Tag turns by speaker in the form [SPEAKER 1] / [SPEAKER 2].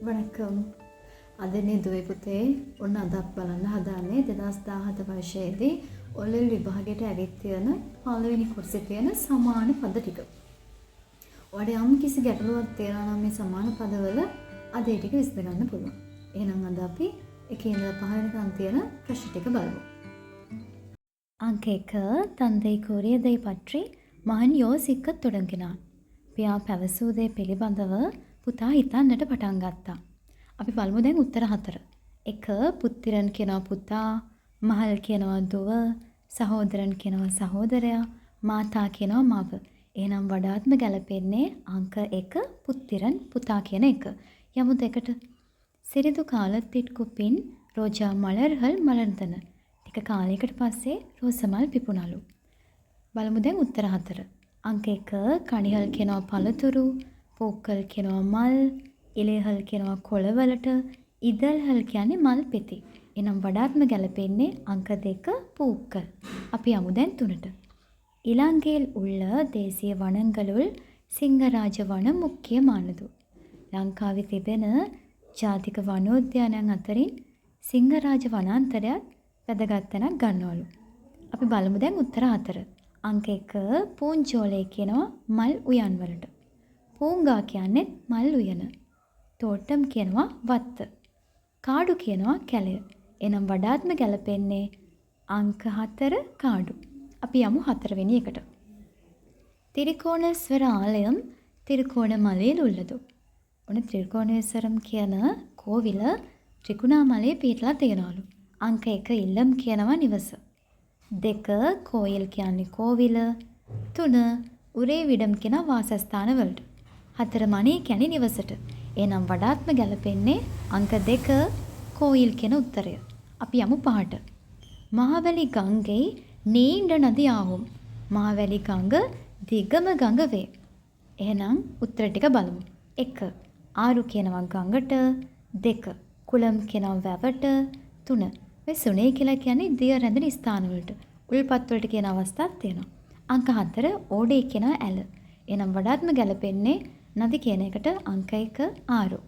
[SPEAKER 1] වණකම් අදනේ දුවේ පුතේ ඔන්න අදක් බලන්න හදාන්නේ 2017 වර්ෂයේදී ඔලෙල් විභාගයට ඇවිත් තියෙන පළවෙනි කොටසේ තියෙන සමාන පද ටික. ඔයාලට යම් කිසි ගැටලුවක් තියෙනවා නම් මේ සමාන පදවල අද ඒ ටික විසඳ ගන්න පුළුවන්. එහෙනම් අද අපි එකේ ඉඳලා පහ වෙනකන් තියෙන ප්‍රශ්න ටික බලමු. அங்க் 1 தந்தை கூறியதை பற்றி மகன் யோசிக்கத் தொடங்கினான். පියා පැවසූ දේ පිළිබඳව පුතා හිතන්නට පටන් ගත්තා. අපි බලමු දැන් උත්තර 4. 1 පුත්තිරන් කියනවා පුතා, මහල් කියනවා දුව, සහෝදරන් කියනවා සහෝදරයා, මාතා කියනවා මව. එහෙනම් වඩාත්ම ගැලපෙන්නේ අංක 1 පුත්තිරන් පුතා කියන එක. යමු දෙකට. සිරිදු කාලத்திற்கு பின் ரோஜா மலர்கள் மலர்ந்தன. ටික කාලයකට පස්සේ රෝසමල් පිපුණලු. බලමු දැන් උත්තර 4. අංක 1 කණිහල් කියනවා පළතුරු, පූක්කල් කියනවා මල්, ඉලේහල් කියනවා කොළවලට, ඉදල්හල් කියන්නේ මල් පෙති. එනම් වඩාත්ම ගැලපෙන්නේ අංක 2 பூக்கள். අපි යමු දැන් 3ට. இலங்கையில் உள்ள தேசிய வனங்களுள் සිංහරාජ වන මුඛ්‍යමානது. ලංකාවේ තිබෙන ජාතික වනෝද්‍යානයන් අතරින් සිංහරාජ වනාන්තරයත් වැදගත් තැනක් ගන්නවලු. අපි බලමු දැන් උත්තර 4. අංක 1 පූංජෝලේ කියනවා මල් උයන් වලට. පූංගා කියන්නේ මල් උයන. තෝටම් කියනවා වත්ත. කාඩු කියනවා කැලය. එනම් වඩාත්ම ගැලපෙන්නේ අංක 4 කාඩු. අපි යමු 4 වෙනි එකට. තිරිකෝණේස්වර ආලயம் තිරිකෝණමලയിൽ உள்ளது. ඔන්න තිරිකෝණේස්වරම් කියන කෝවිල ත්‍රිකුණාමලයේ පිහිටලා තියෙනවලු. අංක 1 ඉල්ලම් කියනවා නිවස. 2 කෝයිල් කියන්නේ කෝවිල. 3 උරේවිඩම් කියන වාසස්ථාන වලට. 4 මණී කියන්නේ නිවසට. එහෙනම් වඩාත්ම ගැලපෙන්නේ අංක 2 කෝයිල් කියන උත්තරය. අපි යමු 5ට. මහවැලි ගංගේ நீண்ட நதி ஆகும். මහවැලි ගඟ දිගම ගඟ වේ. එහෙනම් උත්තර ටික බලමු. 1 ආරු කියනවා ගඟට, 2 කුලම් කියනවා වැවට, 3 මේ සුනේ කියලා කියන්නේ දිය රැඳෙන ස්ථාන වලට. උල්පත් වලට කියන අවස්ථාවක් තියෙනවා. අංක 4 ඕඩේ කියනවා ඇල. එහෙනම් වඩාත්ම ගැලපෙන්නේ නදි කියන එකට අංක 1 ආරු.